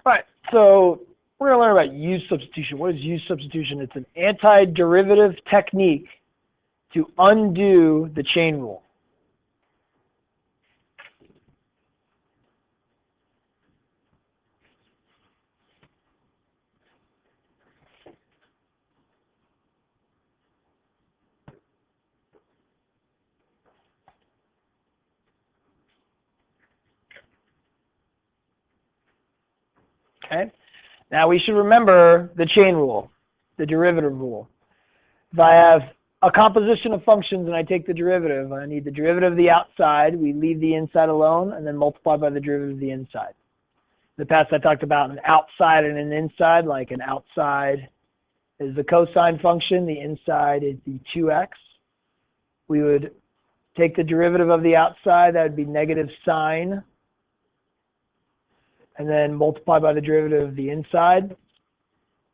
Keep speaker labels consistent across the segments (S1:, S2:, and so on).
S1: All right, so we're going to learn about use substitution. What is use substitution? It's an antiderivative technique to undo the chain rule. Okay. Now we should remember the chain rule, the derivative rule. If I have a composition of functions and I take the derivative, I need the derivative of the outside, we leave the inside alone, and then multiply by the derivative of the inside. In the past I talked about an outside and an inside, like an outside is the cosine function, the inside is the 2x. We would take the derivative of the outside, that would be negative sine, and then multiply by the derivative of the inside.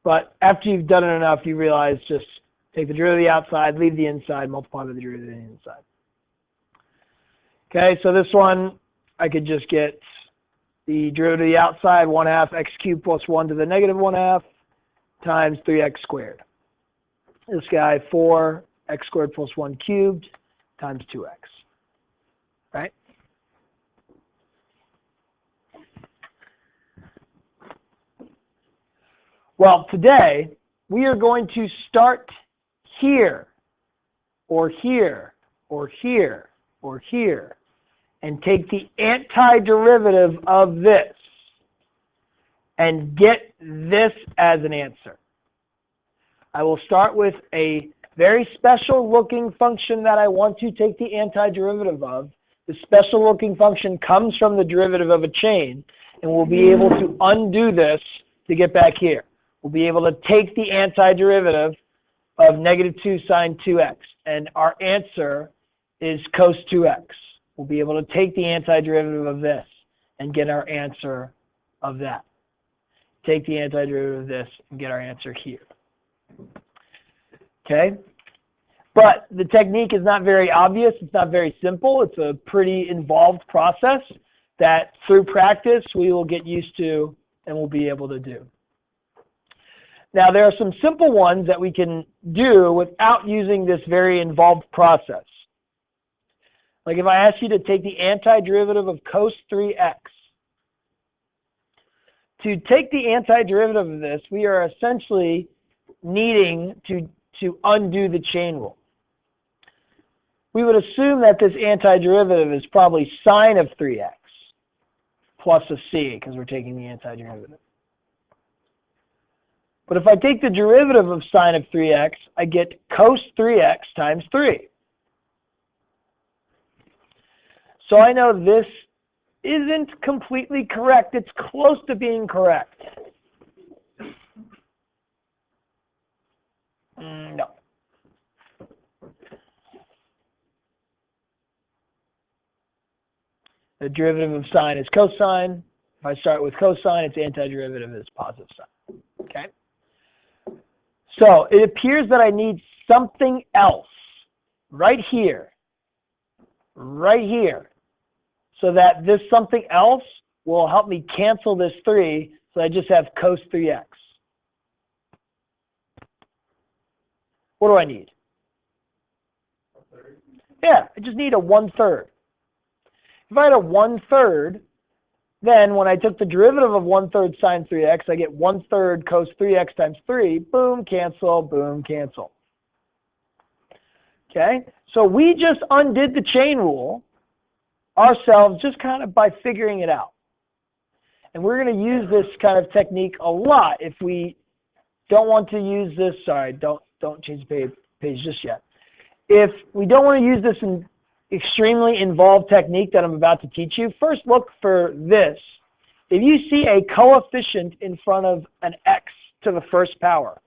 S1: But after you've done it enough, you realize just take the derivative of the outside, leave the inside, multiply by the derivative of the inside. Okay, so this one, I could just get the derivative of the outside, 1/2 x cubed plus 1 to the negative 1/2 times 3x squared. This guy, 4x squared plus 1 cubed times 2x, right? Well, today we are going to start here, or here, or here, or here, and take the antiderivative of this and get this as an answer. I will start with a very special looking function that I want to take the antiderivative of. The special looking function comes from the derivative of a chain, and we'll be able to undo this to get back here. We'll be able to take the antiderivative of negative 2 sine 2x, and our answer is cos 2x. We'll be able to take the antiderivative of this and get our answer of that. Take the antiderivative of this and get our answer here. Okay? But the technique is not very obvious. It's not very simple. It's a pretty involved process that through practice we will get used to and we'll be able to do. Now, there are some simple ones that we can do without using this very involved process. Like if I ask you to take the antiderivative of cos 3x. To take the antiderivative of this, we are essentially needing to undo the chain rule. We would assume that this antiderivative is probably sine of 3x plus a c, because we're taking the antiderivative. But if I take the derivative of sine of 3x, I get cos 3x times 3. So I know this isn't completely correct. It's close to being correct. No. The derivative of sine is cosine. If I start with cosine, its antiderivative is positive sine. Okay? So it appears that I need something else right here, so that this something else will help me cancel this 3, so I just have cos 3x. What do I need? Yeah, I just need a 1/3. If I had a 1/3, then when I took the derivative of 1/3 sine 3x, I get 1/3 cos 3x times 3. Boom, cancel, boom, cancel. Okay, so we just undid the chain rule ourselves just kind of by figuring it out. And we're going to use this kind of technique a lot if we don't want to use this. Sorry, don't change the page just yet. If we don't want to use this in extremely involved technique that I'm about to teach you, first look for this. If you see a coefficient in front of an x to the first power,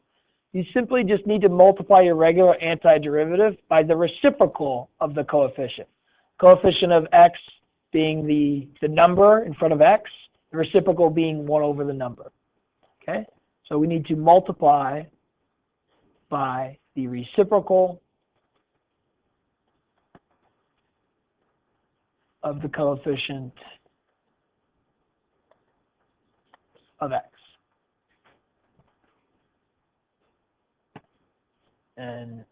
S1: you simply just need to multiply your regular antiderivative by the reciprocal of the coefficient. Coefficient of x being the number in front of x, the reciprocal being 1 over the number. Okay? So we need to multiply by the reciprocal of the coefficient of x. And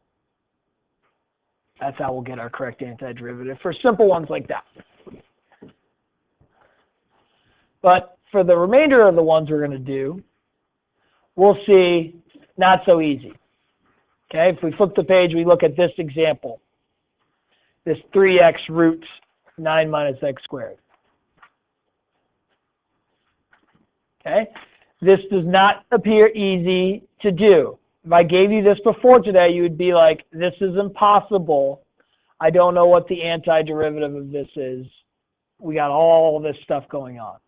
S1: that's how we'll get our correct antiderivative for simple ones like that. But for the remainder of the ones we're going to do, we'll see not so easy. Okay, if we flip the page, we look at this example. This 3x root 9 minus x squared. Okay, this does not appear easy to do. If I gave you this before today, you would be like, this is impossible. I don't know what the antiderivative of this is. We got all this stuff going on.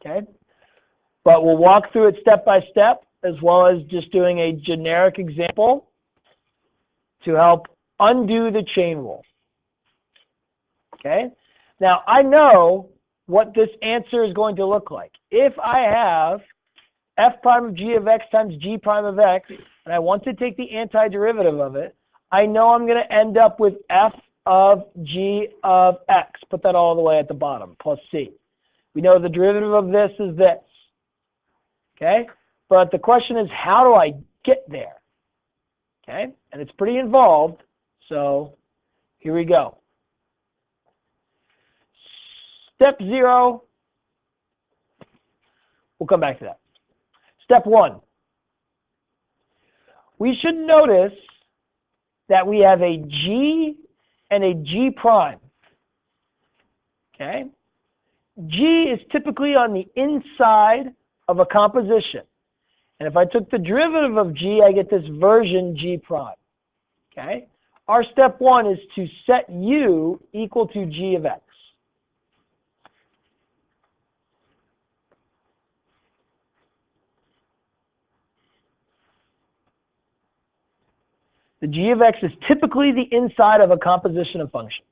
S1: Okay? But we'll walk through it step by step, as well as just doing a generic example to help undo the chain rule. Okay? Now, I know what this answer is going to look like. If I have f prime of g of x times g prime of x, and I want to take the antiderivative of it, I know I'm going to end up with f of g of x. Put that all the way at the bottom, plus c. We know the derivative of this is this. Okay? But the question is, how do I get there? Okay? And it's pretty involved, so here we go. Step 0, we'll come back to that. Step 1. We should notice that we have a g and a g prime. Okay? G is typically on the inside of a composition. And if I took the derivative of g, I get this version g prime. Okay? Our step 1 is to set u equal to g of x. The g of x is typically the inside of a composition of functions.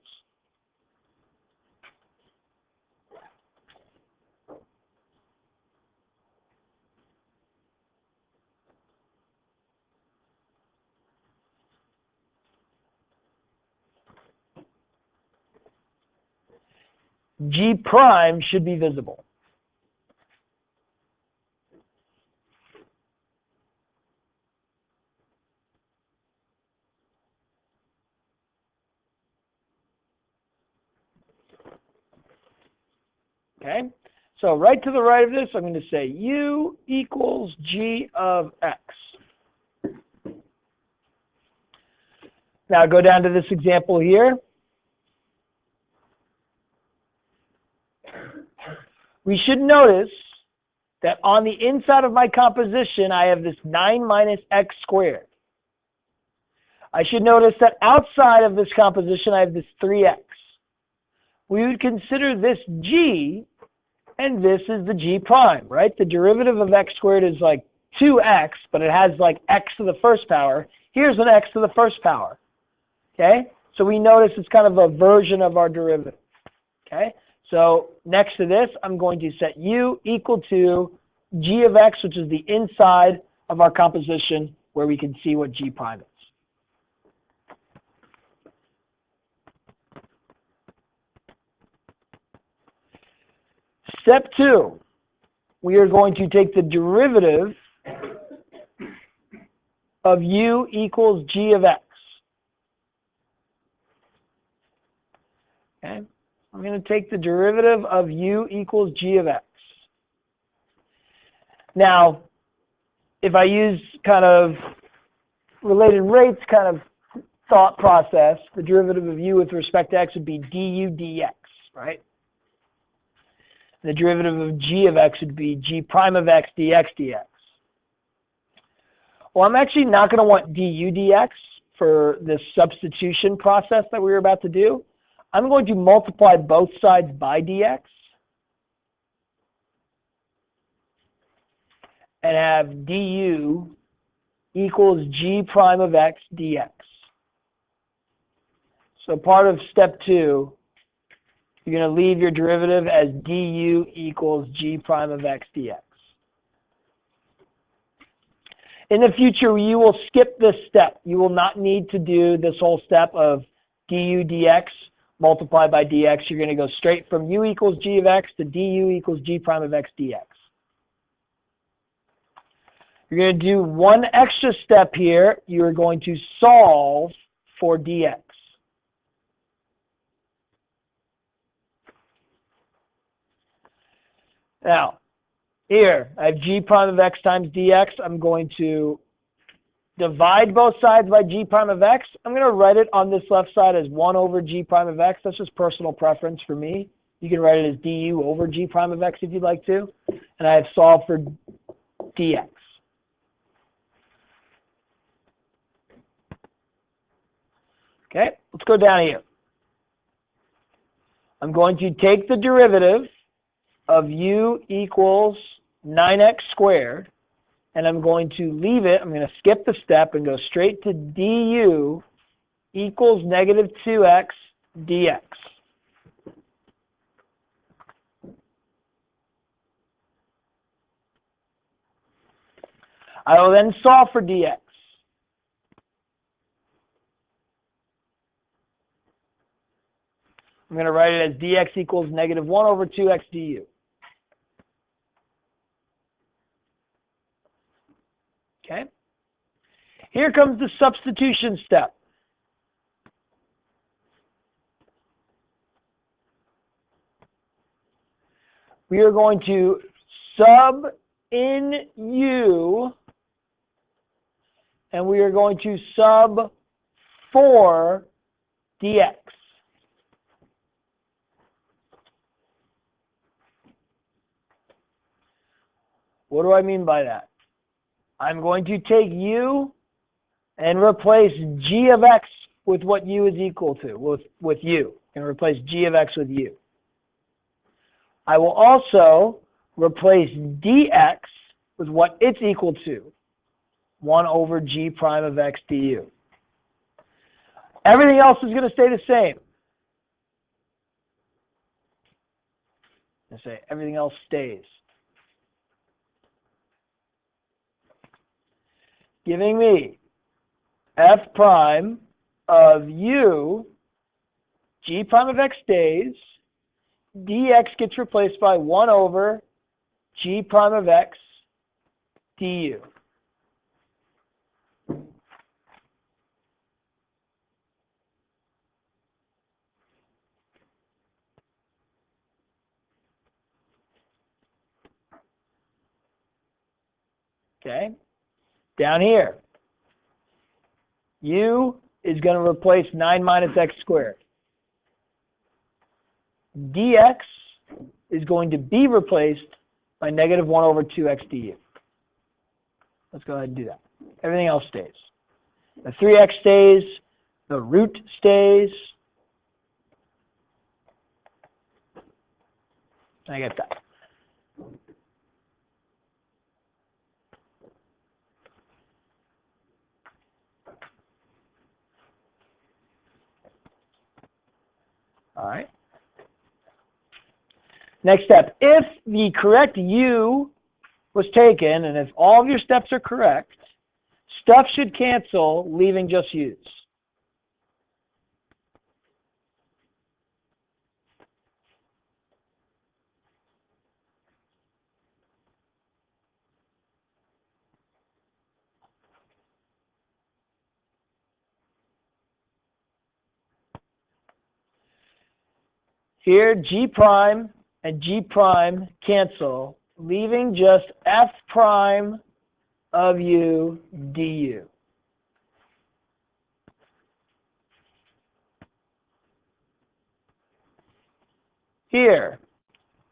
S1: G prime should be visible. Okay, so right to the right of this, I'm going to say u equals g of x. Now go down to this example here. We should notice that on the inside of my composition, I have this 9 minus x squared. I should notice that outside of this composition, I have this 3x. We would consider this g, and this is the g prime, right? The derivative of x squared is like 2x, but it has like x to the first power. Here's an x to the first power, okay? So we notice it's kind of a version of our derivative, okay? So next to this, I'm going to set u equal to g of x, which is the inside of our composition where we can see what g prime is. Step 2, we are going to take the derivative of u equals g of x. Okay, I'm going to take the derivative of u equals g of x. Now, if I use kind of related rates kind of thought process, the derivative of u with respect to x would be du dx, right? The derivative of g of x would be g prime of x dx dx. Well, I'm actually not going to want du dx for this substitution process that we were about to do. I'm going to multiply both sides by dx and have du equals g prime of x dx. So part of step 2, you're going to leave your derivative as du equals g prime of x dx. In the future, you will skip this step. You will not need to do this whole step of du dx multiplied by dx. You're going to go straight from u equals g of x to du equals g prime of x dx. You're going to do one extra step here. You're going to solve for dx. Now, here, I have g prime of x times dx. I'm going to divide both sides by g prime of x. I'm going to write it on this left side as 1 over g prime of x. That's just personal preference for me. You can write it as du over g prime of x if you'd like to. And I have solved for dx. Okay, let's go down here. I'm going to take the derivative of u equals 9x squared, and I'm going to leave it. I'm going to skip the step and go straight to du equals negative 2x dx. I will then solve for dx. I'm going to write it as dx equals negative 1 over 2x du. Okay? Here comes the substitution step. We are going to sub in u, and we are going to sub for dx. What do I mean by that? I'm going to take u and replace g of x with what u is equal to, with u, and replace g of x with u. I will also replace dx with what it's equal to, 1 over g prime of x du. Everything else is going to stay the same. I say everything else stays. Giving me f prime of u, g prime of x stays, dx gets replaced by 1 over g prime of x du. Okay? Down here, u is going to replace 9 minus x squared. Dx is going to be replaced by negative 1 over 2x du. Let's go ahead and do that. Everything else stays. The 3x stays. The root stays. I get that. All right. Next step. If the correct u was taken, and if all of your steps are correct, stuff should cancel, leaving just u's. Here, g prime and g prime cancel, leaving just f prime of u du. Here,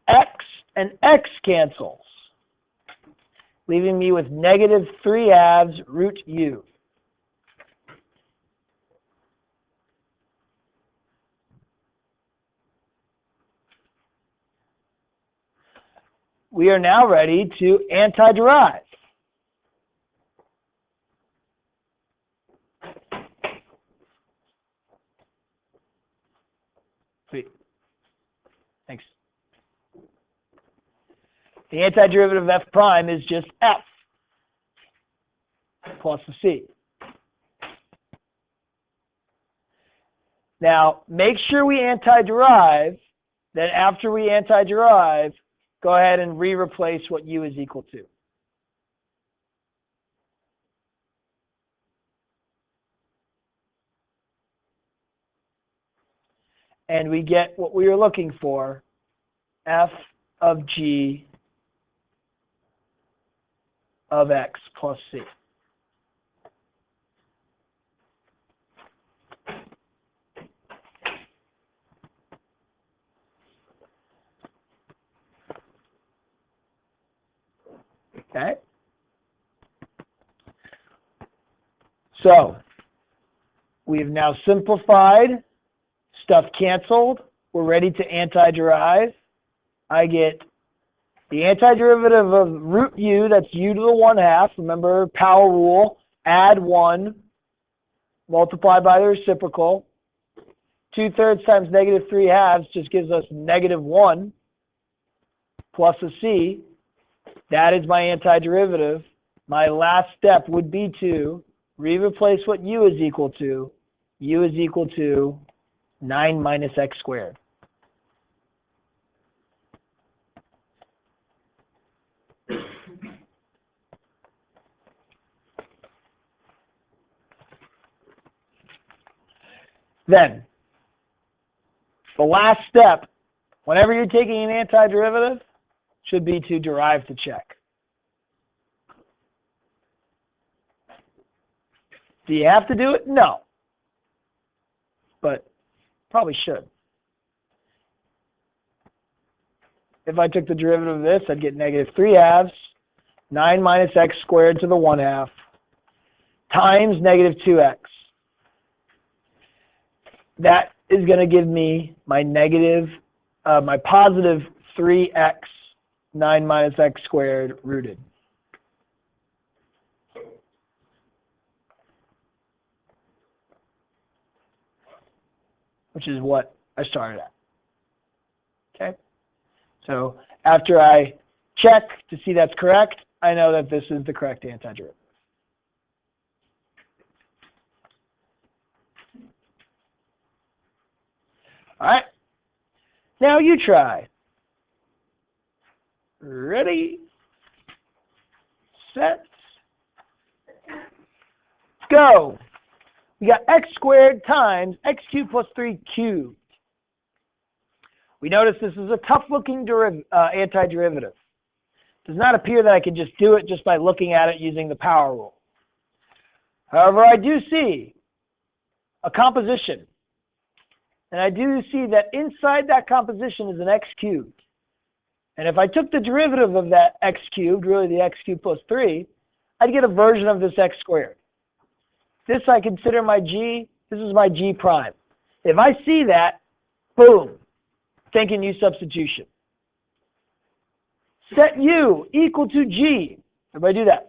S1: x and x cancels, leaving me with negative 3/2 root u. We are now ready to antiderive. Sweet. Thanks. The antiderivative of f prime is just f plus the c. Now, make sure we antiderive. Then after we antiderive, go ahead and re-replace what u is equal to. and we get what we were looking for, f of g of x plus c. Okay? So, we've now simplified, stuff canceled, we're ready to antiderive. I get the antiderivative of root u, that's u to the 1/2, remember power rule, add 1, multiply by the reciprocal. 2/3 times -3/2 just gives us -1 plus a c. That is my antiderivative. My last step would be to re-replace what u is equal to. U is equal to 9 minus x squared. Then, the last step, whenever you're taking an antiderivative, should be to derive the check. Do you have to do it? No. But probably should. If I took the derivative of this, I'd get -3/2, 9 minus x squared to the 1/2, times -2x. That is going to give me my positive 3x, 9 minus x squared rooted. Which is what I started at. Okay? So after I check to see that's correct, I know that this is the correct antiderivative. All right. Now you try. Ready, set, go. We got x squared times x cubed plus 3 cubed. We notice this is a tough-looking antiderivative. It does not appear that I can just do it just by looking at it using the power rule. However, I do see a composition. And I do see that inside that composition is an x cubed. And if I took the derivative of that x cubed, really the x cubed plus 3, I'd get a version of this x squared. This I consider my g. This is my g prime. If I see that, boom, thinking u substitution. Set u equal to g. Everybody do that.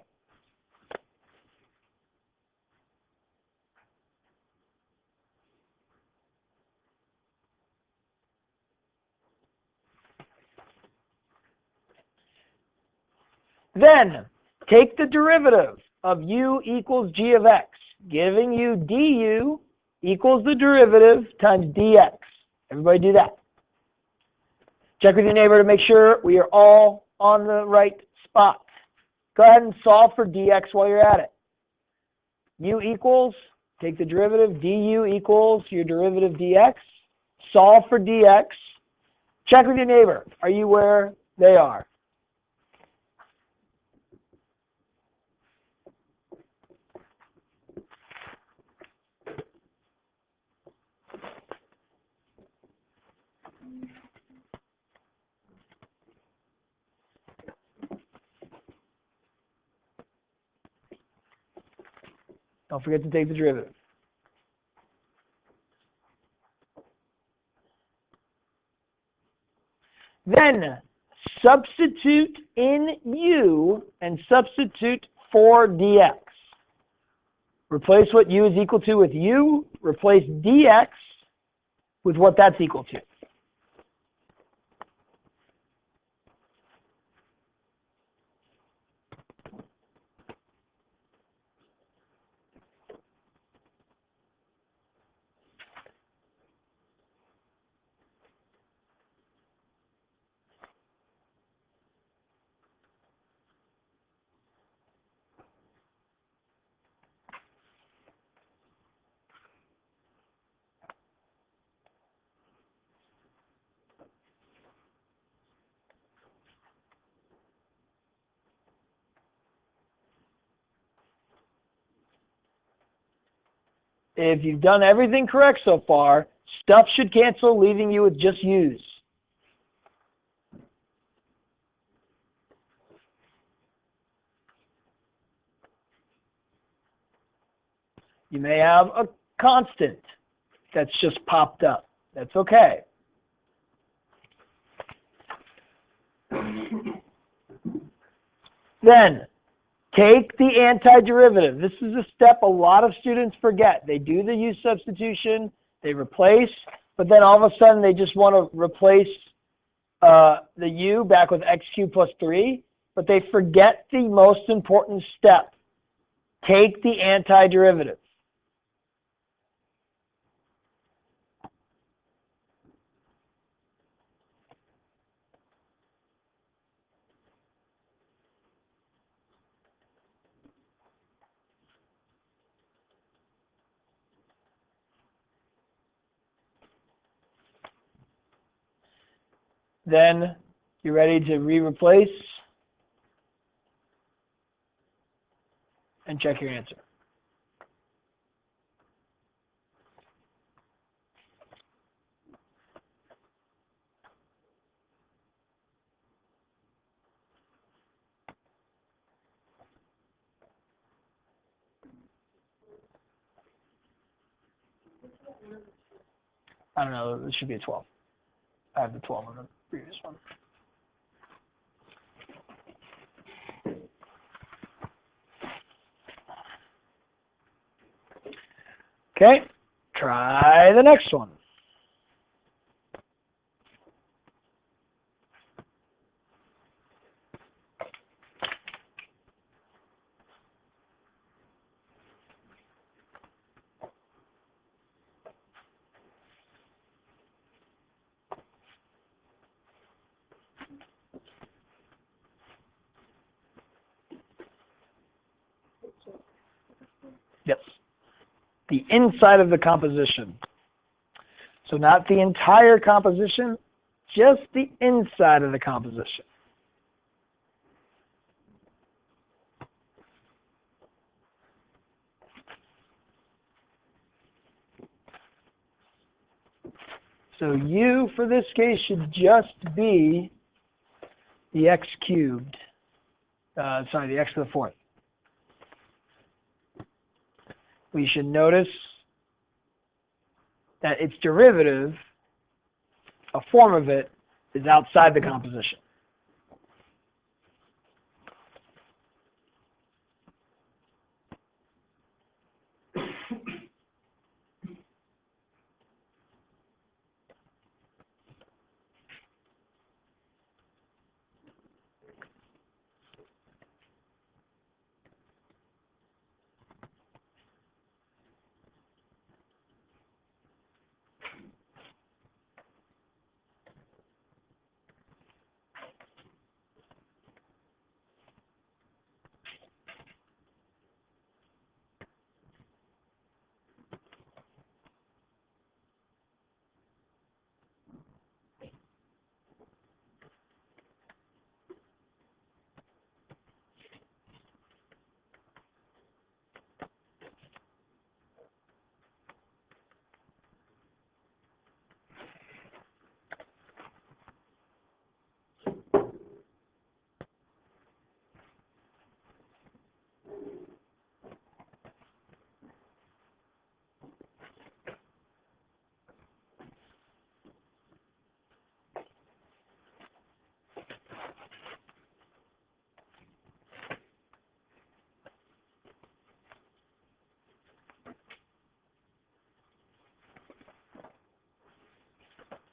S1: Then, take the derivative of u equals g of x, giving you du equals the derivative times dx. Everybody do that. Check with your neighbor to make sure we are all on the right spot. Go ahead and solve for dx while you're at it. U equals, take the derivative, du equals your derivative dx. Solve for dx. Check with your neighbor. Are you where they are? Don't forget to take the derivative. Then substitute in u and substitute for dx. Replace what u is equal to with u. Replace dx with what that's equal to. if you've done everything correct so far, stuff should cancel, leaving you with just u's. You may have a constant that's just popped up. That's okay. Then, take the antiderivative. This is a step a lot of students forget. They do the u substitution, they replace, but then all of a sudden they just want to replace the u back with x cubed plus 3, but they forget the most important step. Take the antiderivative. Then you're ready to replace and check your answer. I don't know, this should be a 12. I have the 12 on the previous one. Okay, try the next one. Yes, the inside of the composition. So not the entire composition, just the inside of the composition. So u for this case should just be the x cubed, the x to the 4th. We should notice that its derivative, a form of it, is outside the composition.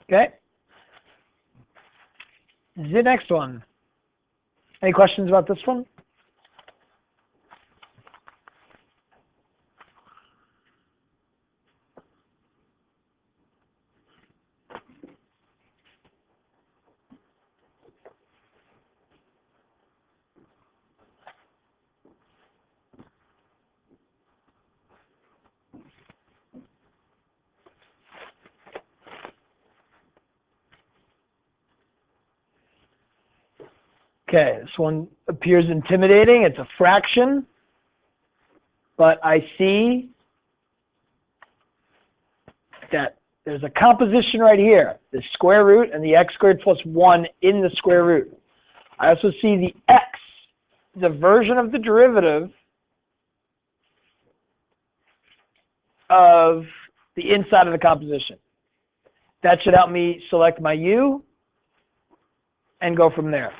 S1: Okay. The next one. Any questions about this one? Okay, this one appears intimidating. It's a fraction, but I see that there's a composition right here, the square root and the x squared plus 1 in the square root. I also see the x is a version of the derivative of the inside of the composition. That should help me select my u and go from there.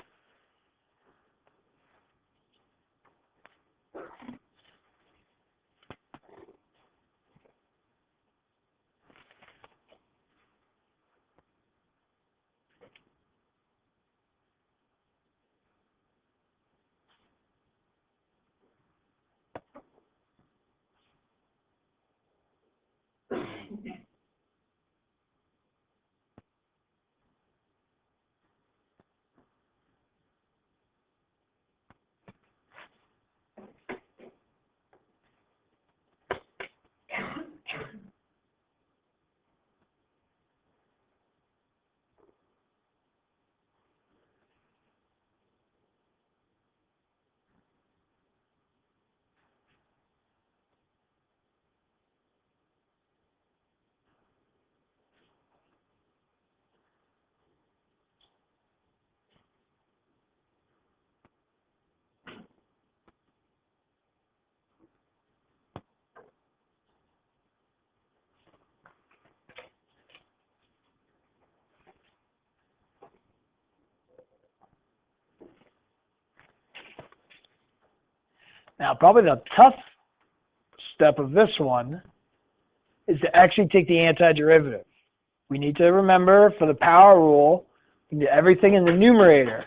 S1: Now, probably the tough step of this one is to actually take the antiderivative. We need to remember for the power rule, we need everything in the numerator.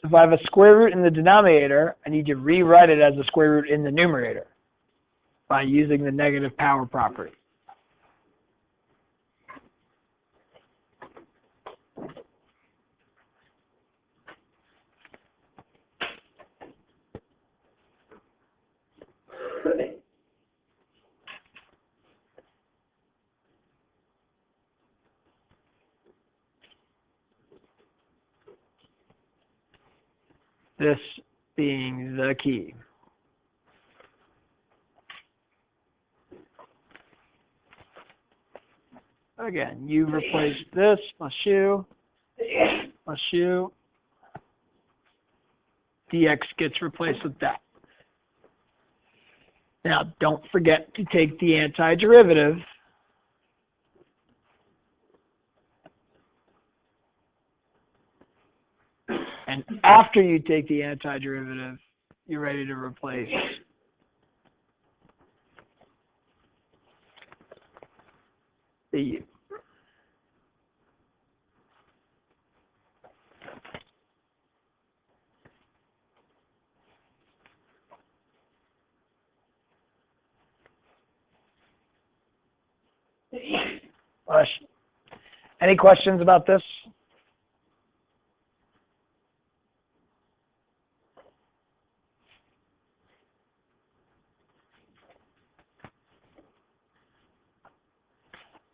S1: So if I have a square root in the denominator, I need to rewrite it as a square root in the numerator by using the negative power property. This being the key. Again, you replace this plus u, dx gets replaced with that. Now, don't forget to take the antiderivative. And after you take the antiderivative, you're ready to replace the u. Any questions about this?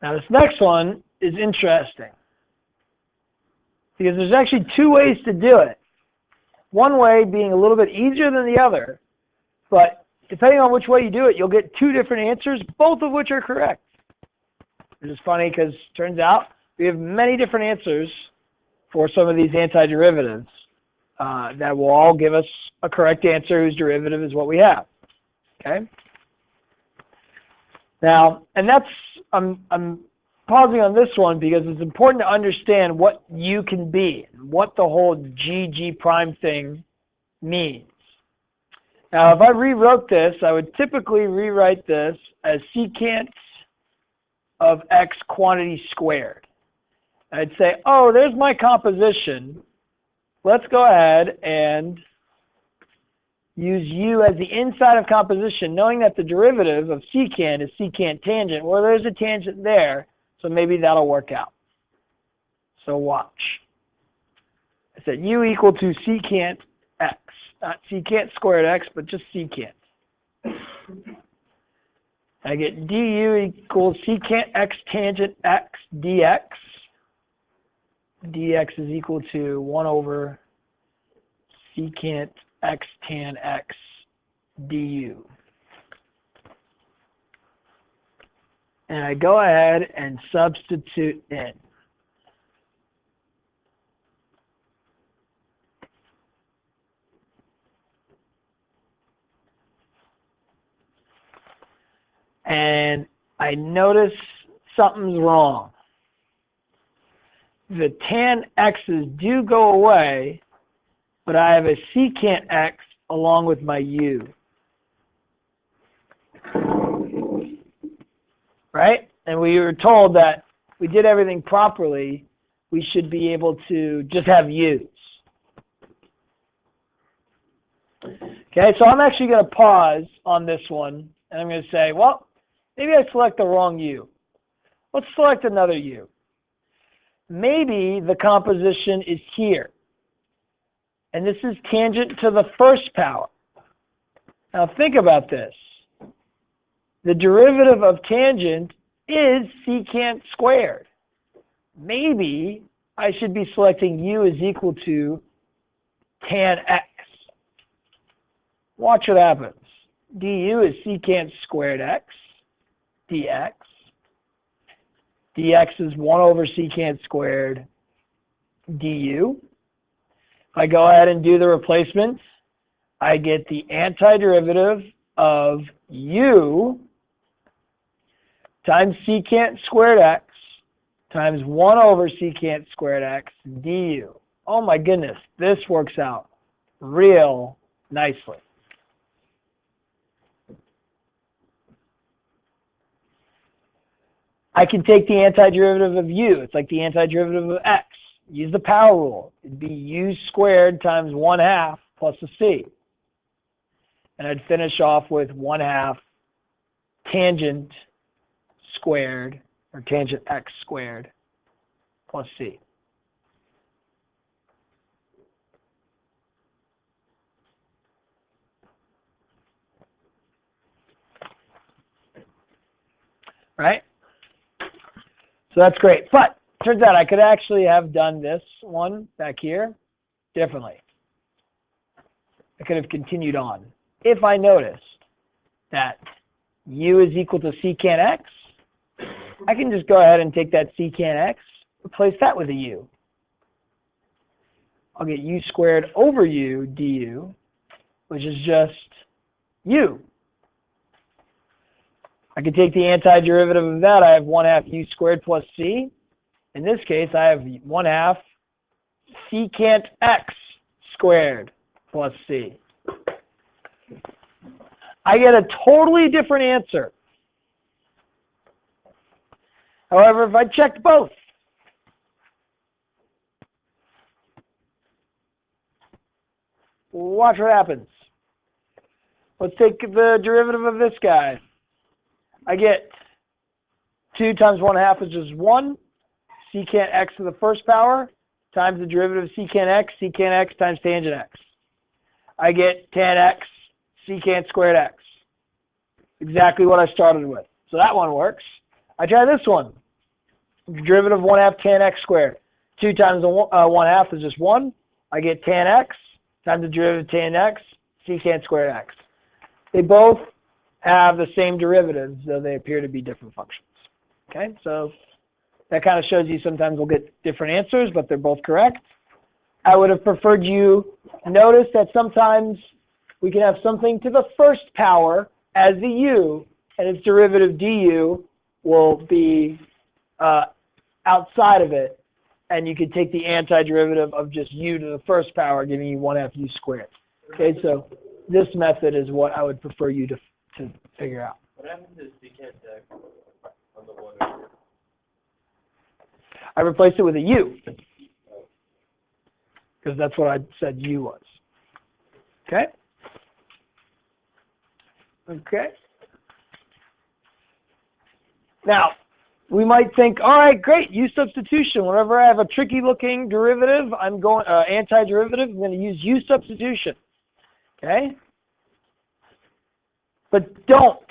S1: Now this next one is interesting because there's actually two ways to do it. One way being a little bit easier than the other, but depending on which way you do it, you'll get two different answers, both of which are correct. Which is funny because it turns out we have many different answers for some of these antiderivatives that will all give us a correct answer whose derivative is what we have. Okay? Now, and that's, I'm pausing on this one because it's important to understand what u can be, and what the whole g prime thing means. Now, if I rewrote this, I would typically rewrite this as secant of x quantity squared. I'd say, oh, there's my composition. Let's go ahead and use u as the inside of composition, knowing that the derivative of secant is secant tangent. Well, there's a tangent there, so maybe that'll work out. So watch. I said u equal to secant x. Not secant squared x, but just secant. I get du equals secant x tangent x dx. dx is equal to 1 over secant x tan x du. and I go ahead and substitute in. And I notice something's wrong. The tan x's do go away, but I have a secant x along with my u. Right? And we were told that we did everything properly, we should be able to just have u's. Okay, so I'm actually going to pause on this one, and I'm going to say, well, maybe I select the wrong u. Let's select another u. Maybe the composition is here, and this is tangent to the first power. Now think about this. The derivative of tangent is secant squared. Maybe I should be selecting u is equal to tan x. Watch what happens. du is secant squared x, dx. dx is 1 over secant squared du. If I go ahead and do the replacement, I get the antiderivative of u times secant squared x times 1 over secant squared x du. Oh my goodness, this works out real nicely. I can take the antiderivative of u. It's like the antiderivative of x. Use the power rule. It'd be u squared times 1/2 plus a c. And I'd finish off with 1/2 tangent squared, or tangent x squared plus c. Right? So that's great. But turns out I could actually have done this one back here differently. I could have continued on. If I noticed that u is equal to secant x, I can just go ahead and take that secant x, replace that with a u. I'll get u squared over u du, which is just u. I can take the antiderivative of that. I have 1/2 u squared plus c. In this case, I have 1/2 secant x squared plus c. I get a totally different answer. However, if I checked both, watch what happens. Let's take the derivative of this guy. I get 2 times 1/2 is just 1, secant x to the first power, times the derivative of secant x times tangent x. I get tan x, secant squared x. Exactly what I started with. So that one works. I try this one. Derivative of 1/2 tan x squared. 2 times 1/2 is just 1. I get tan x times the derivative of tan x, secant squared x. They both have the same derivatives, though they appear to be different functions. Okay, so that kind of shows you sometimes we'll get different answers, but they're both correct. I would have preferred you notice that sometimes we can have something to the first power as the u, and its derivative du will be outside of it, and you could take the antiderivative of just u to the first power, giving you 1/2 u squared. Okay, so this method is what I would prefer you to figure out.
S2: What happens to secant x on the one over?
S1: I replaced it with a u, because that's what I said u was. Okay? Okay. Now, we might think, all right, great, u substitution. Whenever I have a tricky looking derivative, I'm going antiderivative, I'm going to use u substitution. Okay? But don't.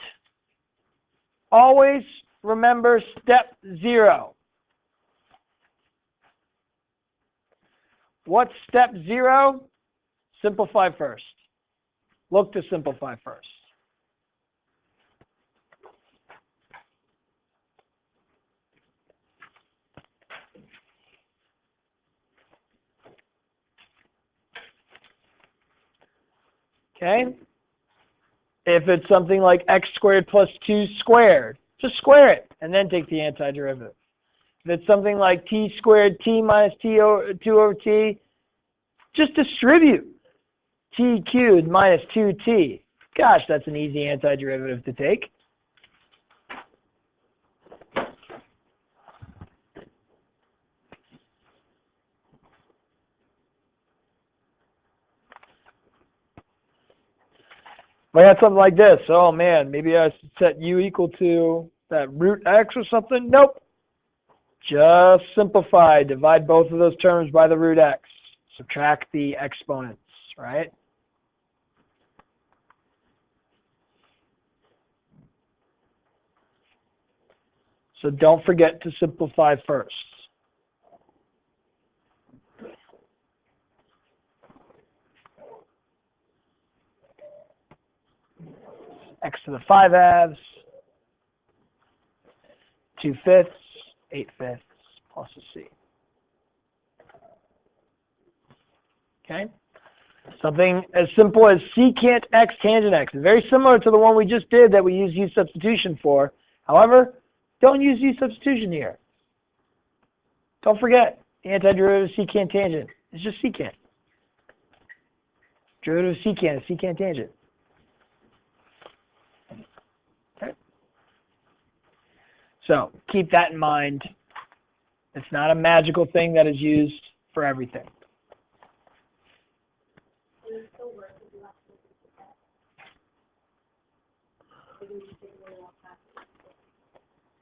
S1: Always remember step 0. What's step 0? Simplify first. Look to simplify first. Okay? If it's something like x squared plus 2 squared, just square it and then take the antiderivative. If it's something like t squared t minus 2 over t, just distribute t cubed minus 2t. Gosh, that's an easy antiderivative to take. If I had something like this, oh man, maybe I should set u equal to that root x or something. Nope. Just simplify. Divide both of those terms by the root x. Subtract the exponents, right? So don't forget to simplify first. X to the 5/2, 2/5, 8/5 plus a c. Okay? Something as simple as secant x tangent x. Very similar to the one we just did that we used u substitution for. However, don't use u substitution here. Don't forget, the antiderivative of secant tangent. It's just secant. Derivative of secant is secant tangent. Okay. So keep that in mind. It's not a magical thing that is used for everything.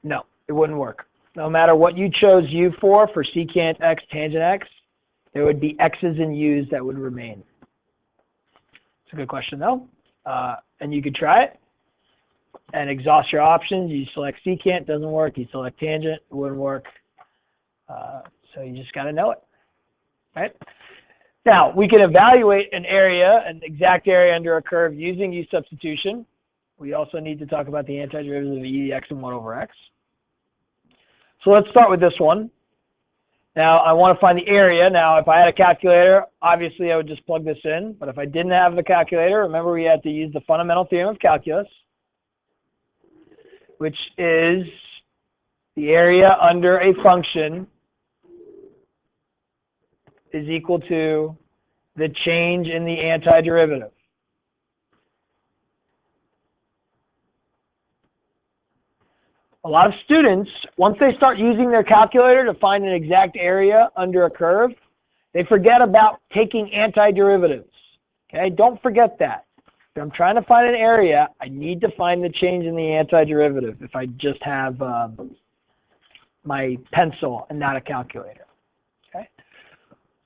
S1: No, it wouldn't work. No matter what you chose u for secant x tangent x, there would be x's and u's that would remain. It's a good question though. And you could try it and exhaust your options. You select secant, doesn't work. You select tangent, it wouldn't work. So you just got to know it, right? Now, we can evaluate an area, an exact area under a curve using u substitution. We also need to talk about the antiderivative of e x and 1 over x. So let's start with this one. Now, I want to find the area. Now, if I had a calculator, obviously I would just plug this in. But if I didn't have the calculator, remember we had to use the fundamental theorem of calculus, which is the area under a function is equal to the change in the antiderivative. A lot of students, once they start using their calculator to find an exact area under a curve, they forget about taking antiderivatives. Okay, don't forget that. If I'm trying to find an area, I need to find the change in the antiderivative if I just have my pencil and not a calculator. Okay.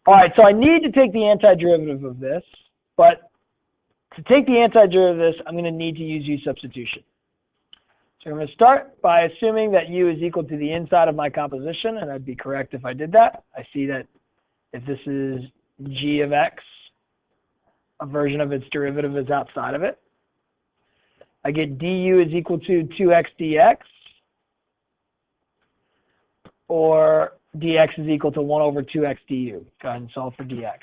S1: All right, so I need to take the antiderivative of this, but to take the antiderivative of this, I'm going to need to use u substitution. So I'm going to start by assuming that u is equal to the inside of my composition, and I'd be correct if I did that. I see that if this is g of x, a version of its derivative is outside of it. I get du is equal to 2x dx, or dx is equal to 1 over 2x du. Go ahead and solve for dx.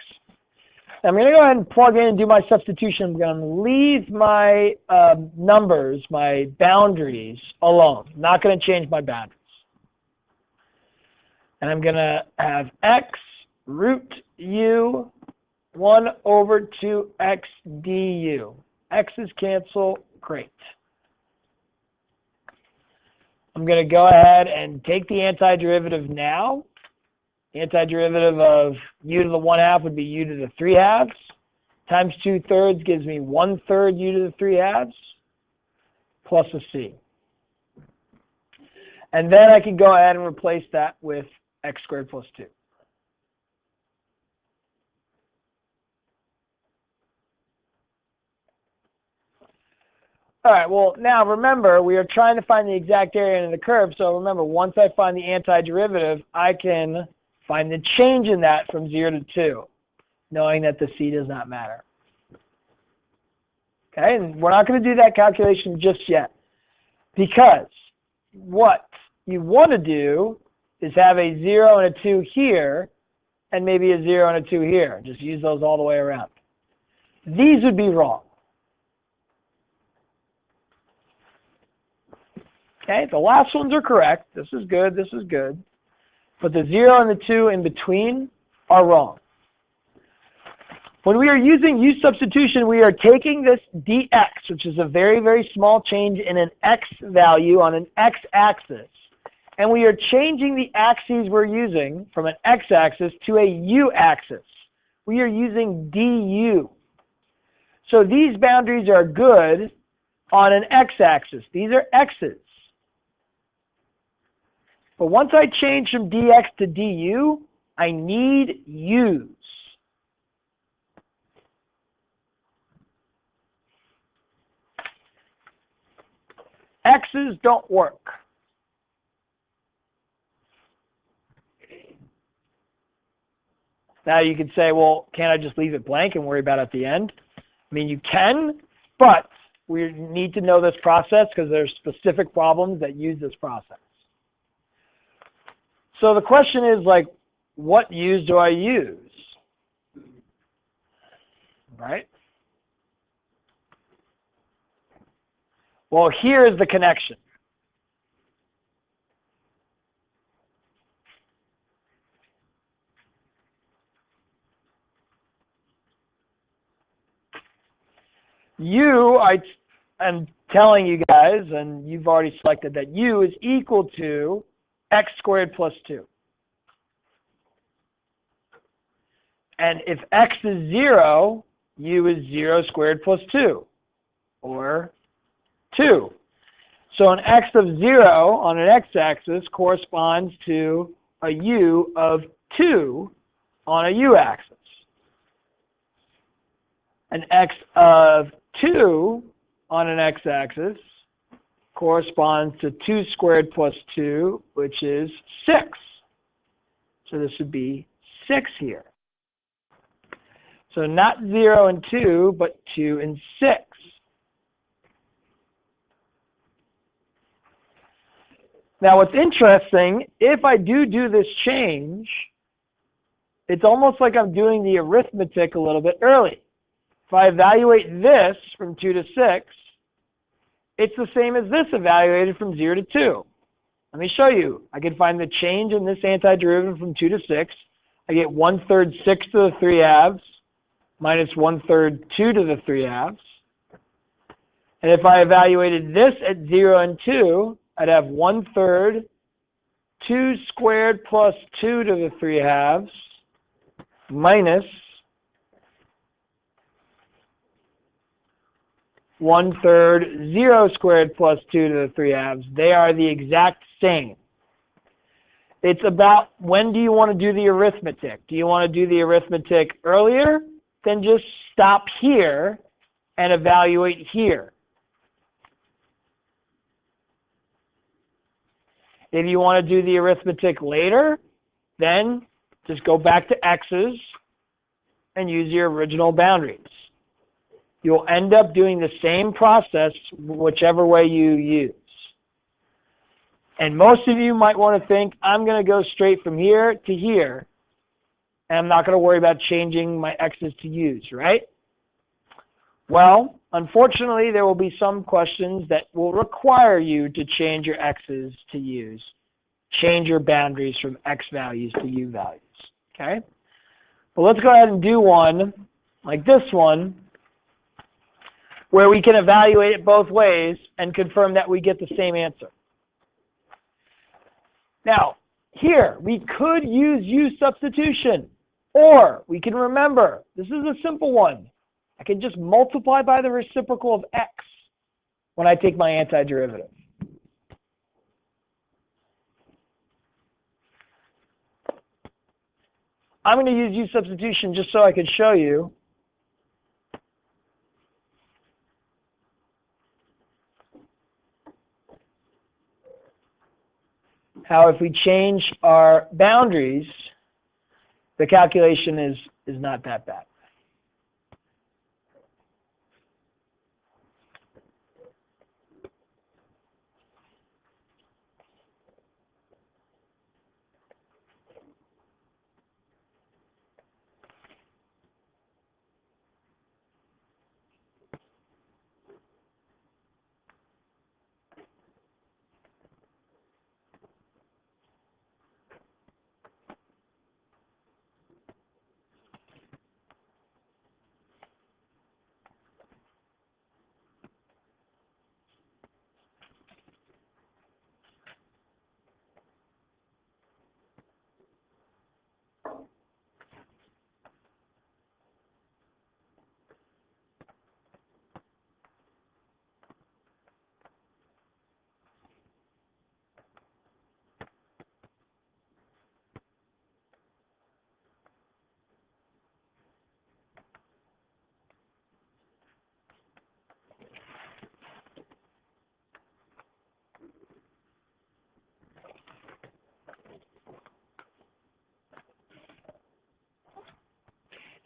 S1: I'm going to go ahead and plug in and do my substitution. I'm going to leave my numbers, my boundaries alone. I'm not going to change my boundaries. And I'm going to have x root u 1 over 2x du. X's cancel. Great. I'm going to go ahead and take the antiderivative now. The antiderivative of u to the 1/2 would be u to the 3/2 times 2/3 gives me 1/3 u to the 3/2 plus a c. And then I can go ahead and replace that with x squared plus 2. All right, well, now remember, we are trying to find the exact area in the curve. So remember, once I find the antiderivative, I can find the change in that from 0 to 2, knowing that the c does not matter. Okay, and we're not going to do that calculation just yet, because what you want to do is have a 0 and a 2 here, and maybe a 0 and a 2 here. Just use those all the way around. These would be wrong. Okay, the last ones are correct. This is good, this is good. But the 0 and the 2 in between are wrong. When we are using use substitution, we are taking this dx, which is a very, very small change in an x value on an x-axis, and we are changing the axes we're using from an x-axis to a u-axis. We are using du. So these boundaries are good on an x-axis. These are x's. But once I change from dx to du, I need u's. X's don't work. Now you could say, well, can't I just leave it blank and worry about it at the end? I mean, you can, but we need to know this process because there's specific problems that use this process. So the question is, like, what u's do I use? Right? Well, here is the connection. U, I'm telling you guys, and you've already selected that U is equal to x squared plus 2. And if x is 0, U is 0 squared plus 2, or 2. So an x of 0 on an x-axis corresponds to a U of 2 on a u-axis. An x of 2 on an x-axis corresponds to 2 squared plus 2, which is 6. So this would be 6 here. So not 0 and 2, but 2 and 6. Now what's interesting, if I do this change, it's almost like I'm doing the arithmetic a little bit early. If I evaluate this from 2 to 6, it's the same as this evaluated from 0 to 2. Let me show you. I can find the change in this antiderivative from 2 to 6. I get 1/3 6 to the 3/2 minus 1/3 2 to the 3/2. And if I evaluated this at 0 and 2, I'd have 1/3 2 squared plus 2 to the 3/2 minus 1/3 0 squared plus 2 to the 3/2. They are the exact same. It's about when do you want to do the arithmetic. Do you want to do the arithmetic earlier? Then just stop here and evaluate here. If you want to do the arithmetic later, then just go back to x's and use your original boundaries. You'll end up doing the same process whichever way you use. And most of you might want to think, I'm going to go straight from here to here, and I'm not going to worry about changing my x's to u's, right? Well, unfortunately, there will be some questions that will require you to change your x's to u's. Change your boundaries from x values to u values, okay? Well, let's go ahead and do one like this one, where we can evaluate it both ways and confirm that we get the same answer. Now, here, we could use use substitution, or we can remember, this is a simple one. I can just multiply by the reciprocal of x when I take my antiderivative. I'm going to use use substitution just so I can show you how if we change our boundaries, the calculation is not that bad.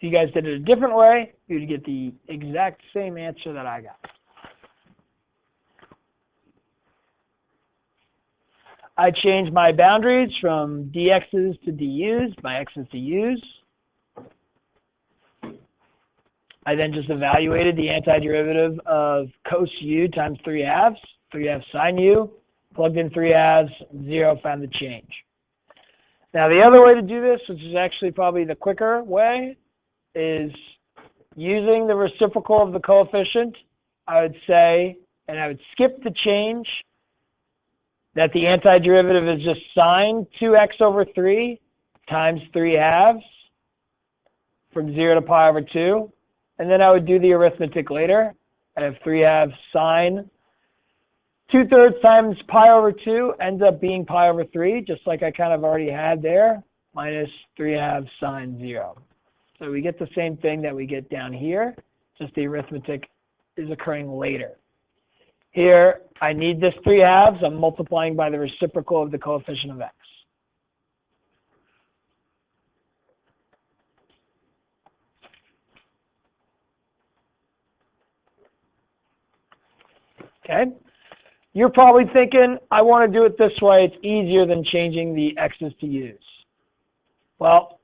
S1: If you guys did it a different way, you would get the exact same answer that I got. I changed my boundaries from dx's to du's, my x's to u's. I then just evaluated the antiderivative of cos u times 3/2, 3/2 sine u, plugged in 3/2, 0, found the change. Now the other way to do this, which is actually probably the quicker way, is using the reciprocal of the coefficient. I would say, and I would skip the change, that the antiderivative is just sine 2x over 3 times 3/2 from 0 to pi over 2. And then I would do the arithmetic later. I have 3/2 sine 2/3 times pi over 2 ends up being pi over 3, just like I kind of already had there, minus 3/2 sine 0. So we get the same thing that we get down here, just the arithmetic is occurring later. Here, I need this 3/2. I'm multiplying by the reciprocal of the coefficient of x. Okay? You're probably thinking, I want to do it this way. It's easier than changing the x's to u's. Well,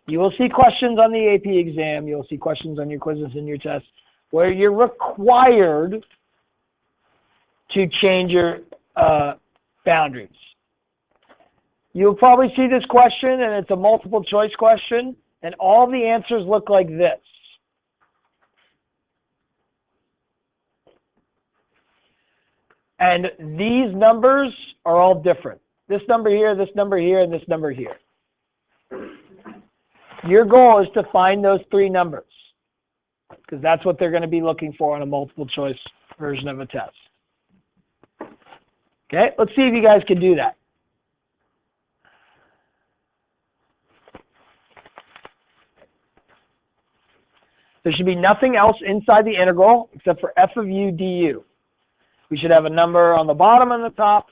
S1: you will see questions on the AP exam. You'll see questions on your quizzes and your tests where you're required to change your boundaries. You'll probably see this question, and it's a multiple choice question, and all the answers look like this. And these numbers are all different. This number here, this number here, and this number here. Your goal is to find those three numbers, because that's what they're going to be looking for on a multiple choice version of a test. Okay, let's see if you guys can do that. There should be nothing else inside the integral except for f of u du. We should have a number on the bottom and the top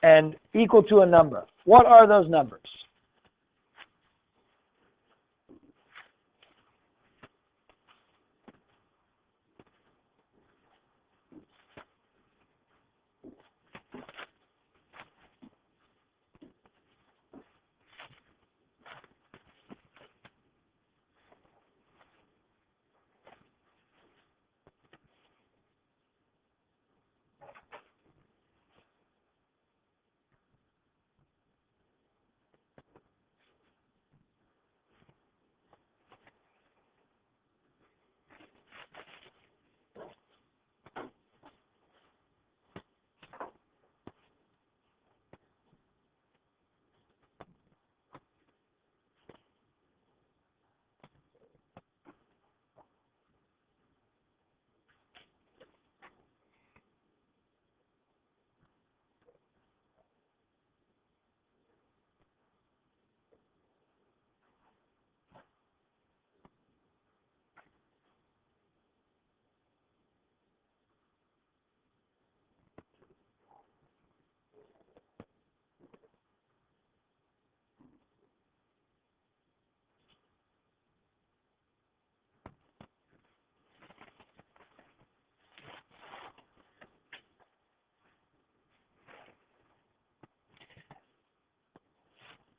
S1: and equal to a number. What are those numbers?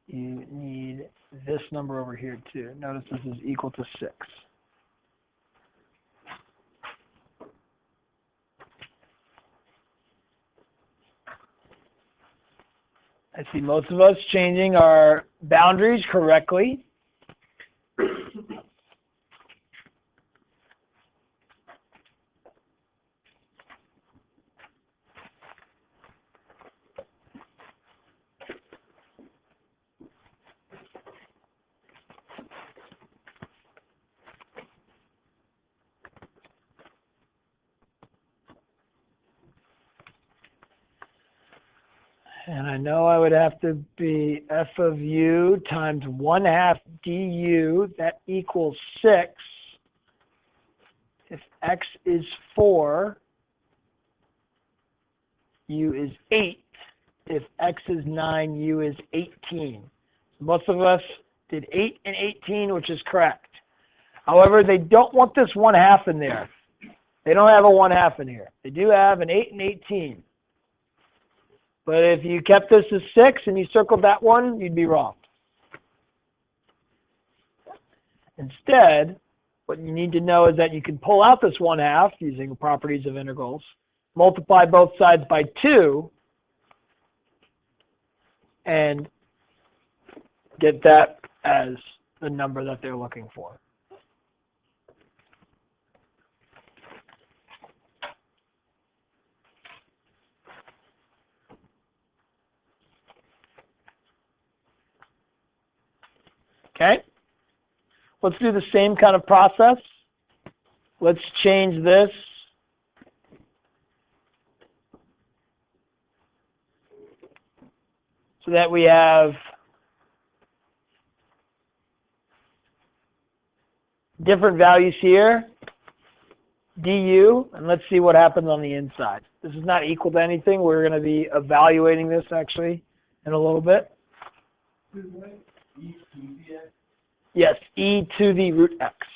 S1: You need this number over here too. Notice this is equal to 6. I see most of us changing our boundaries correctly. And I know I would have to be f of u times 1/2 du, that equals 6. If x is 4, u is 8. If x is 9, u is 18. Most of us did 8 and 18, which is correct. However, they don't want this 1/2 in there. They don't have a 1/2 in here. They do have an 8 and 18. But if you kept this as 6 and you circled that one, you'd be wrong. Instead, what you need to know is that you can pull out this 1/2 using the properties of integrals, multiply both sides by 2, and get that as the number that they're looking for. Okay? Let's do the same kind of process. Let's change this so that we have different values here, du, and let's see what happens on the inside. This is not equal to anything. We're going to be evaluating this actually in a little bit. Yes, e to the root x.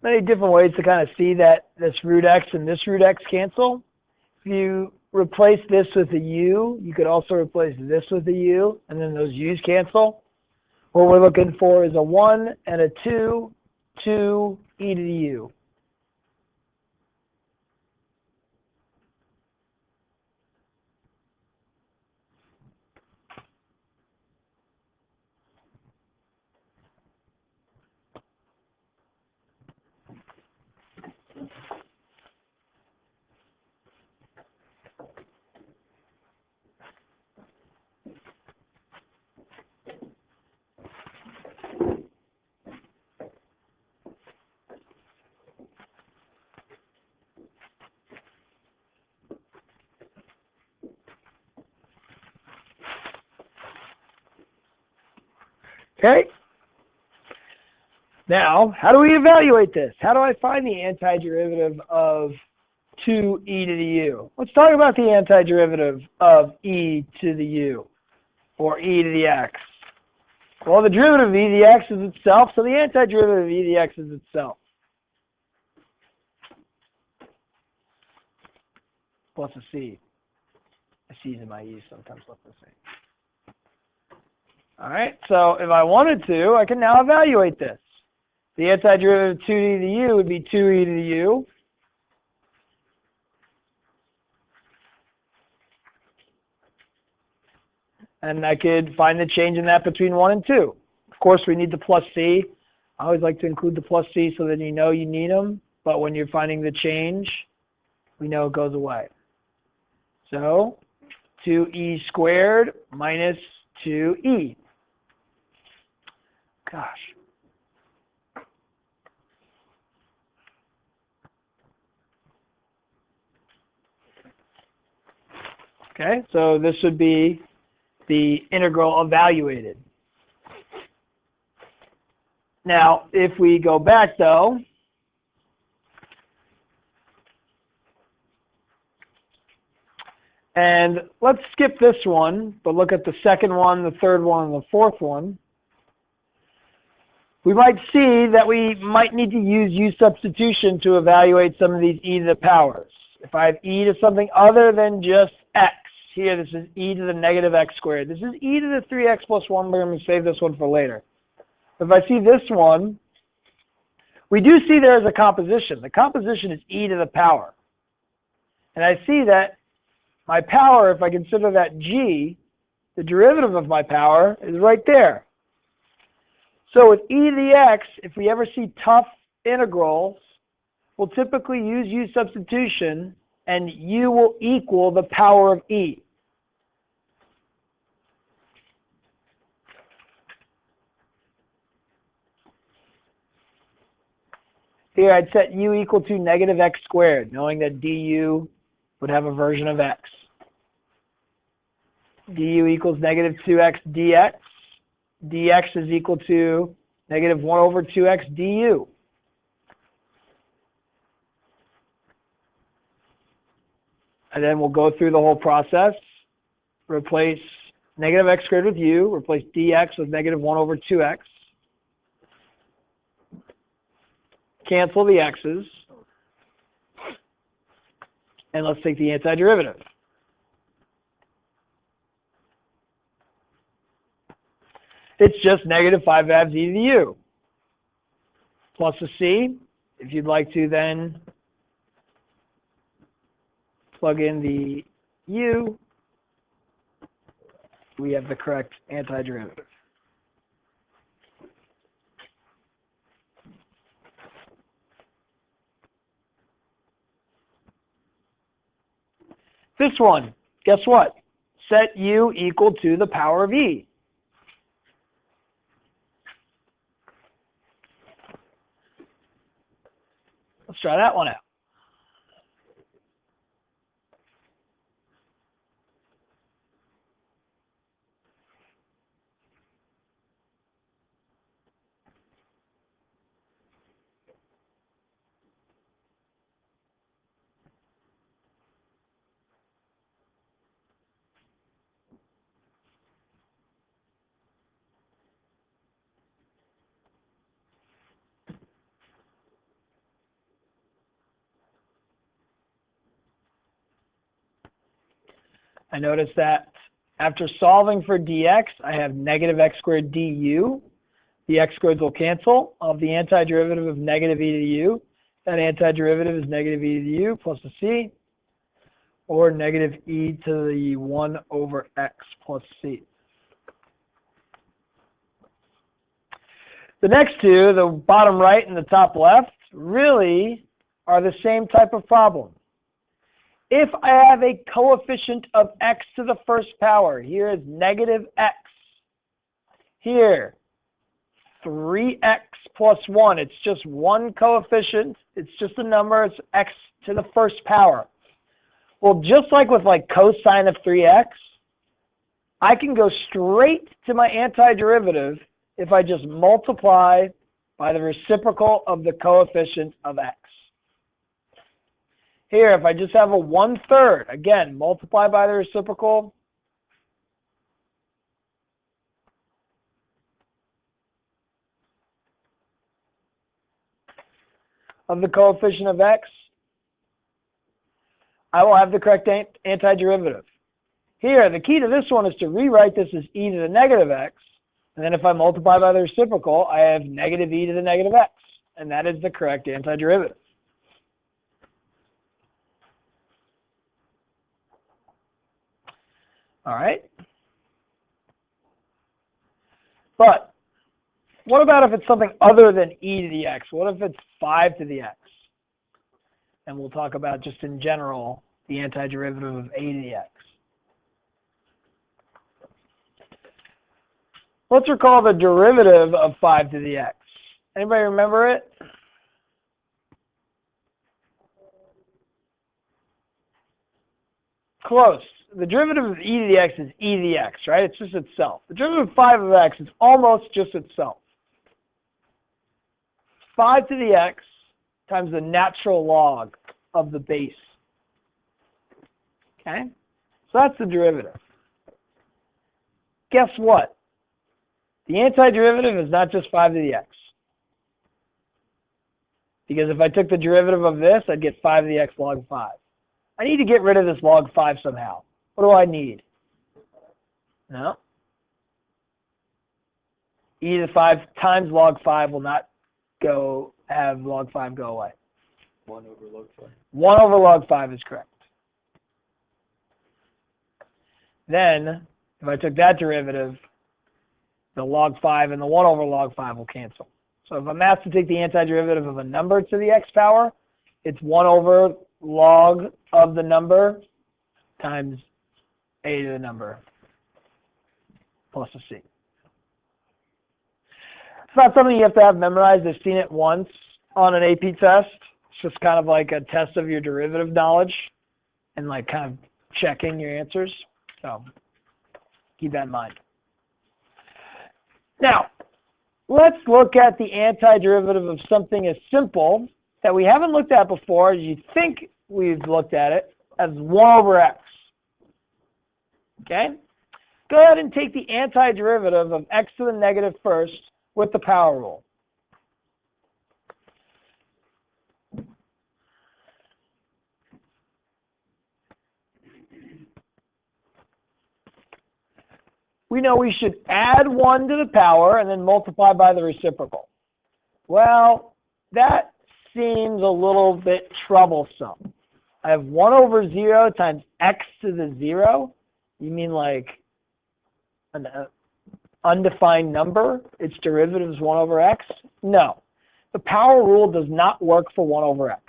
S1: Many different ways to kind of see that this root x and this root x cancel. If you replace this with a u, you could also replace this with a u, and then those u's cancel. What we're looking for is a 1 and a 2 to e to the u. Okay. Now, how do we evaluate this? How do I find the antiderivative of 2e to the u? Let's talk about the antiderivative of e to the u, or e to the x. Well, the derivative of e to the x is itself, so the antiderivative of e to the x is itself. Plus a c. A c's in my e's sometimes plus a c. All right, so if I wanted to, I can now evaluate this. The antiderivative of 2e to the u would be 2e to the u. And I could find the change in that between 1 and 2. Of course, we need the plus c. I always like to include the plus c so that you know you need them. But when you're finding the change, we know it goes away. So 2e squared minus 2e. Gosh. Okay, so this would be the integral evaluated. Now, if we go back though, And let's skip this one, but look at the second one, the third one, and the fourth one. We might see that we might need to use substitution to evaluate some of these e to the powers. If I have e to something other than just x, here this is e to the negative x squared. This is e to the 3x plus 1, but I'm going to save this one for later. If I see this one, we do see there is a composition. The composition is e to the power. And I see that my power, if I consider that g, the derivative of my power is right there. So with e to the x, if we ever see tough integrals, we'll typically use substitution, and u will equal the power of e. Here I'd set u equal to negative x squared, knowing that du would have a version of x. du equals negative 2x dx. dx is equal to negative 1 over 2x du. And then we'll go through the whole process, replace negative x squared with u, replace dx with negative 1 over 2x. Cancel the x's. And let's take the antiderivative. It's just negative 5 halves e to the u plus a c. If you'd like to then plug in the u, we have the correct antiderivative. This one, guess what? Set u equal to the power of e. Let's try that one out. I notice that after solving for dx, I have negative x squared du. The x squareds will cancel. Of the antiderivative of negative e to the u, that antiderivative is negative e to the u plus a c, or negative e to the 1 over x plus c. The next two, the bottom right and the top left, really are the same type of problem. If I have a coefficient of x to the first power, here is negative x. Here, 3x plus 1. It's just one coefficient. It's just a number. It's x to the first power. Well, just like with cosine of 3x, I can go straight to my antiderivative if I just multiply by the reciprocal of the coefficient of x. Here, if I just have a 1/3, again, multiply by the reciprocal. Of the coefficient of x, I will have the correct antiderivative. Here, the key to this one is to rewrite this as e to the negative x, and then if I multiply by the reciprocal, I have negative e to the negative x, and that is the correct antiderivative. All right. But what about if it's something other than e to the x? What if it's 5 to the x? And we'll talk about just in general the antiderivative of a to the x. Let's recall the derivative of 5 to the x. Anybody remember it? Close. The derivative of e to the x is e to the x, right? It's just itself. The derivative of 5 of x is almost just itself. 5 to the x times the natural log of the base. Okay? So that's the derivative. Guess what? The antiderivative is not just 5 to the x. Because if I took the derivative of this, I'd get 5 to the x log 5. I need to get rid of this log 5 somehow. What do I need? No. E to the 5 times log 5 will not have log 5 go away.
S2: 1 over log 5.
S1: 1 over log 5 is correct. Then, if I took that derivative, the log 5 and the 1 over log 5 will cancel. So if I'm asked to take the antiderivative of a number to the x power, it's 1 over log of the number times a to the number plus a c. It's not something you have to have memorized. I've seen it once on an AP test. It's just kind of like a test of your derivative knowledge and like kind of checking your answers. So keep that in mind. Now, let's look at the antiderivative of something as simple that we haven't looked at before. You think we've looked at it as 1 over x. Okay? Go ahead and take the antiderivative of x to the negative first with the power rule. We know we should add 1 to the power and then multiply by the reciprocal. Well, that seems a little bit troublesome. I have 1 over 0 times x to the 0. You mean like an undefined number? Its derivative is 1 over x? No. The power rule does not work for 1 over x.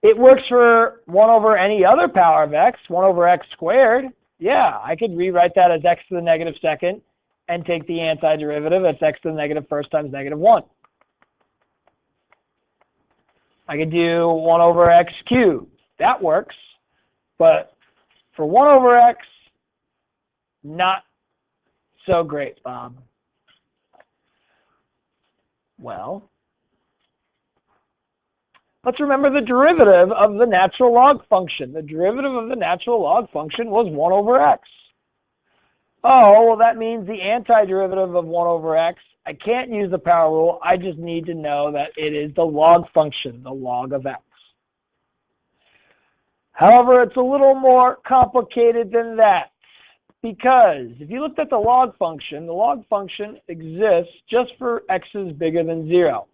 S1: It works for 1 over any other power of x, 1 over x squared. Yeah, I could rewrite that as x to the negative second and take the antiderivative. That's x to the negative first times negative 1. I could do 1 over x cubed. That works. But for 1 over x, not so great, Bob. Well, let's remember the derivative of the natural log function. The derivative of the natural log function was 1 over x. Oh, well, that means the antiderivative of 1 over x, I can't use the power rule. I just need to know that it is the log function, the log of x. However, it's a little more complicated than that, because if you looked at the log function exists just for x's bigger than 0.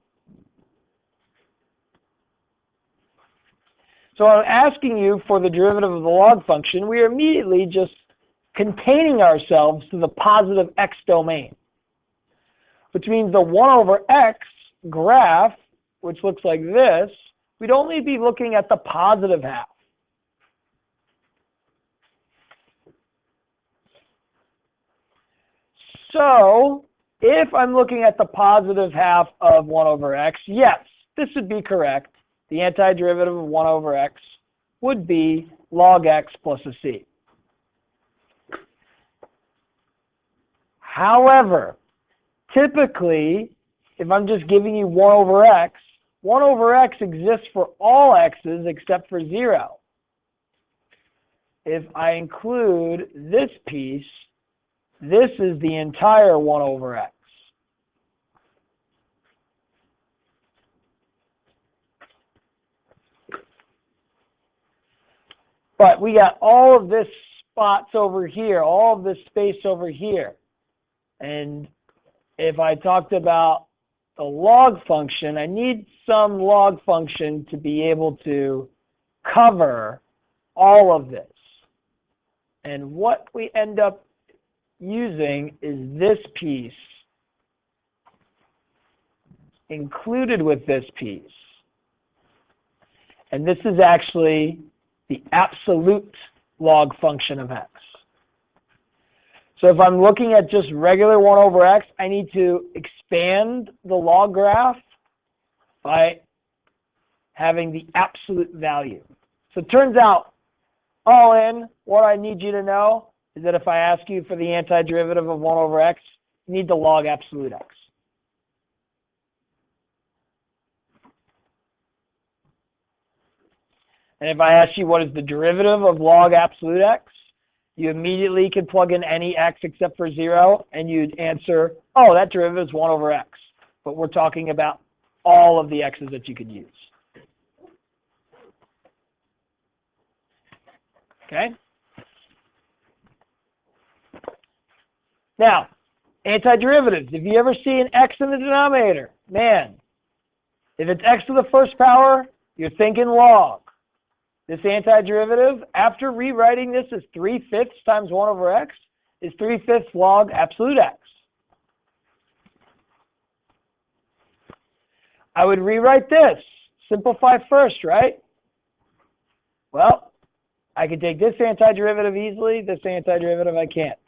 S1: So I'm asking you for the derivative of the log function. We are immediately just containing ourselves to the positive x domain, which means the 1 over x graph, which looks like this, we'd only be looking at the positive half. So if I'm looking at the positive half of 1 over x, yes, this would be correct. The antiderivative of 1 over x would be log x plus a c. However, typically, if I'm just giving you 1 over x exists for all x's except for 0. If I include this piece, this is the entire 1 over x. But we got all of this spots over here, all of this space over here. And if I talked about the log function, I need some log function to be able to cover all of this. And what we end up using is this piece included with this piece. And this is actually the absolute log function of x. So if I'm looking at just regular 1 over x, I need to expand the log graph by having the absolute value. So it turns out all in, what I need you to know is that if I ask you for the antiderivative of 1 over x, you need to log absolute x. And if I ask you what is the derivative of log absolute x, you immediately can plug in any x except for 0, and you'd answer, oh, that derivative is 1 over x. But we're talking about all of the x's that you could use. Okay? Now, antiderivatives. If you ever see an x in the denominator, man, if it's x to the first power, you're thinking log. This antiderivative, after rewriting this as 3/5 times 1 over x, is 3/5 log absolute x. I would rewrite this. Simplify first, right? Well, I could take this antiderivative easily. This antiderivative I can't.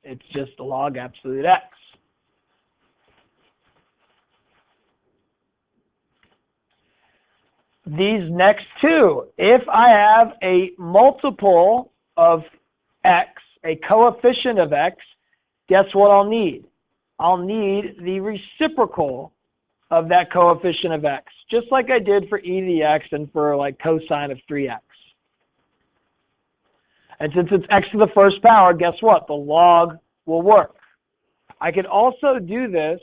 S1: It's just log absolute x. These next two, if I have a multiple of x, a coefficient of x, guess what I'll need? I'll need the reciprocal of that coefficient of x, just like I did for e to the x and for like cosine of 3x. And since it's x to the first power, guess what? The log will work. I could also do this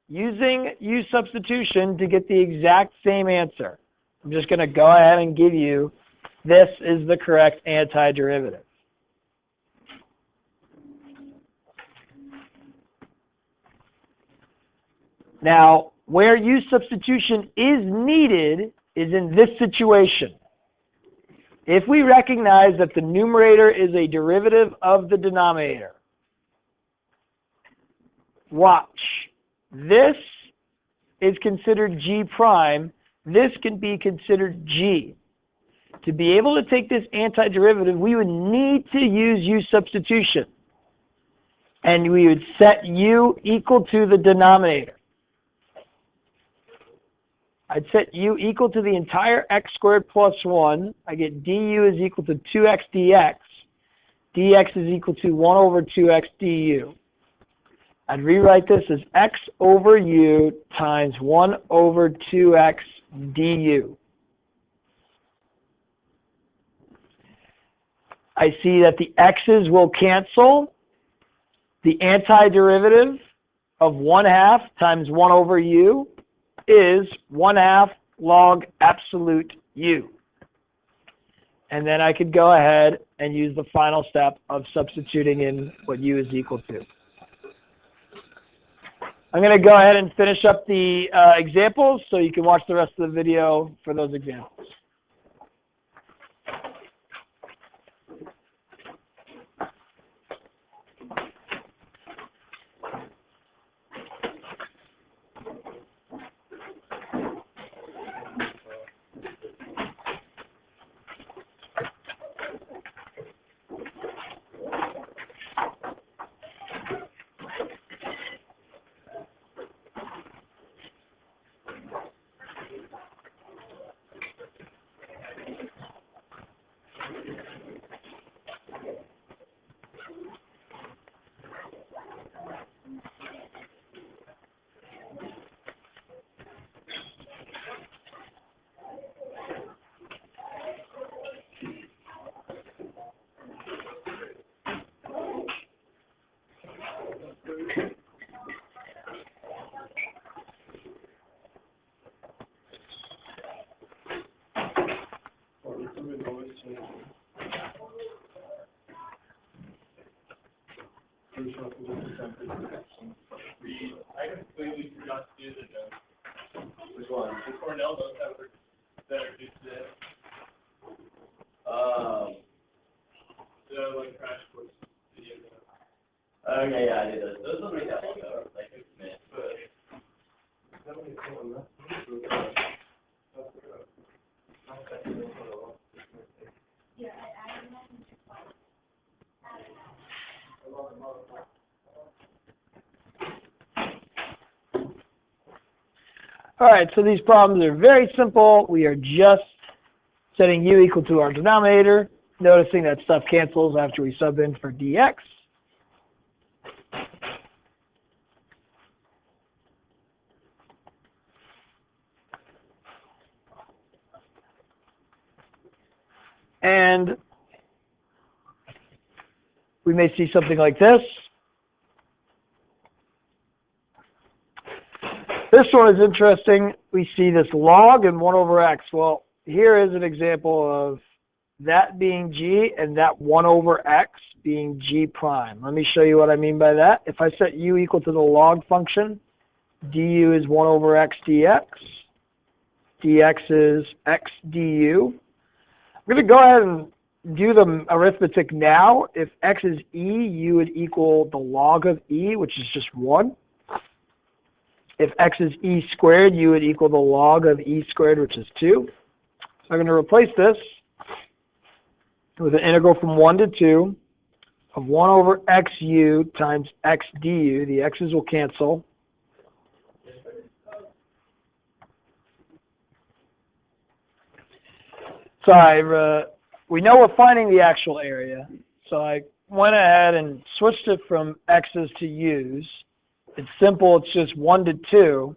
S1: using substitution to get the exact same answer. I'm just going to go ahead and give you this is the correct antiderivative. Now, where substitution is needed is in this situation. If we recognize that the numerator is a derivative of the denominator, watch. This is considered g prime. This can be considered g. To be able to take this antiderivative, we would need to use substitution. And we would set u equal to the denominator. I'd set u equal to the entire x squared plus 1. I get du is equal to 2x dx. dx is equal to 1 over 2x du. I'd rewrite this as x over u times 1 over 2x du. I see that the x's will cancel. The antiderivative of 1/2 times 1 over u is 1/2 log absolute u. And then I could go ahead and use the final step of substituting in what u is equal to. I'm going to go ahead and finish up the examples so you can watch the rest of the video for those examples.
S2: I completely forgot to do the note. Which one? The Cornell notes that are due today. The like crash course video. Okay, yeah, I did those. Those don't make that long though, like 6 minutes, but.
S3: Yeah, I added that into
S1: All right, so these problems are very simple. We are just Setting u equal to our denominator, noticing that stuff cancels after we sub in for dx. And we may see something like this. This one is interesting. We see this log and 1 over x. Well, here is an example of that being g and that 1 over x being g prime. Let me show you what I mean by that. If I set u equal to the log function, du is 1 over x dx. dx is x du. I'm going to go ahead and do the arithmetic now. If x is e, u would equal the log of e, which is just 1. If x is e squared, u would equal the log of e squared, which is 2. So I'm going to replace this with an integral from 1 to 2 of 1 over xu times x du. The x's will cancel. So we know we're finding the actual area. So I went ahead and switched it from x's to u's. It's simple. It's just 1 to 2.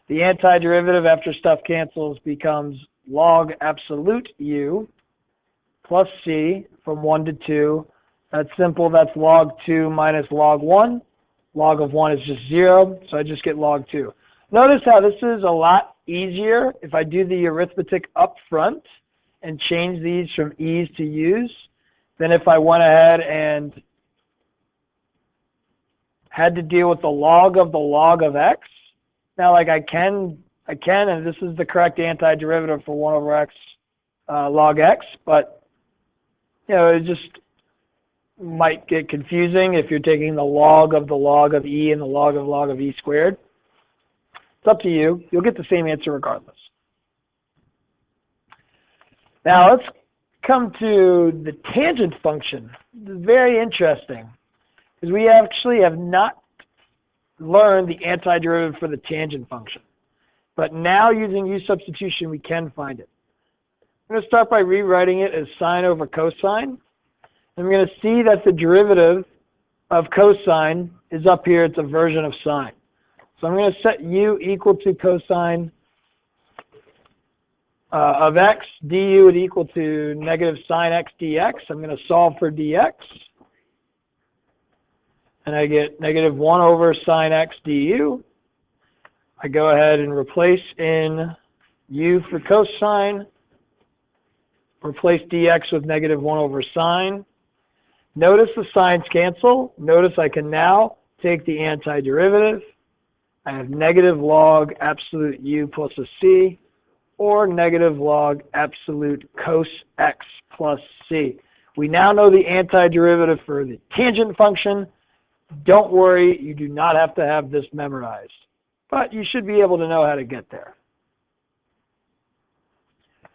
S1: The antiderivative after stuff cancels becomes log absolute u plus c from 1 to 2. That's simple. That's log 2 minus log 1. Log of 1 is just 0, so I just get log 2. Notice how this is a lot easier if I do the arithmetic up front and change these from e's to u's than if I went ahead and had to deal with the log of x. Now, like I can, and this is the correct antiderivative for 1 over x log x, but you know, it just might get confusing if you're taking the log of e and the log of e squared. It's up to you. You'll get the same answer regardless. Now let's come to the tangent function. This is very interesting because we actually have not learned the antiderivative for the tangent function. But now using u substitution, we can find it. I'm going to start by rewriting it as sine over cosine. And we're going to see that the derivative of cosine is up here. It's a version of sine. So I'm going to set u equal to cosine of x. Du would equal to negative sine x dx. I'm going to solve for dx. And I get negative 1 over sine x du. I go ahead and replace in u for cosine. Replace dx with negative 1 over sine. Notice the signs cancel. Notice I can now take the antiderivative. I have negative log absolute u plus a c, or negative log absolute cos x plus c. We now know the antiderivative for the tangent function. Don't worry, you do not have to have this memorized, but you should be able to know how to get there.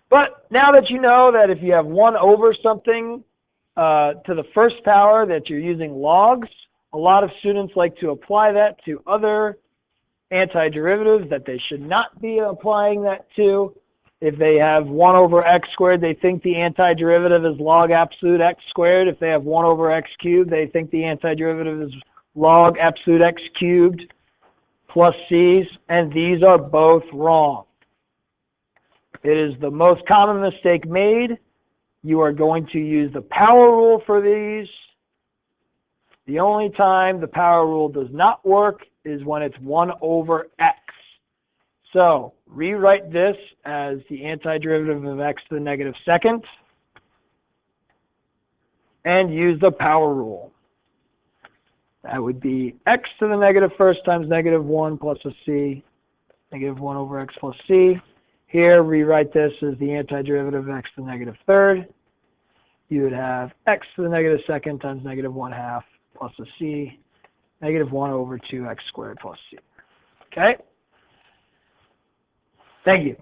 S1: But now that you know that if you have 1 over something to the first power that you're using logs, a lot of students like to apply that to other antiderivatives that they should not be applying that to. If they have 1 over x squared, they think the antiderivative is log absolute x squared. If they have 1 over x cubed, they think the antiderivative is log absolute x cubed plus c's, and these are both wrong. It is the most common mistake made. You are going to use the power rule for these. The only time the power rule does not work is when it's 1 over x. So rewrite this as the antiderivative of x to the negative second and use the power rule. That would be x to the negative first times negative 1 plus a c, negative 1 over x plus c. Here, rewrite this as the antiderivative of x to the negative third. You would have x to the negative second times negative 1/2 plus a c, negative 1 over 2x squared plus c. Okay? Thank you.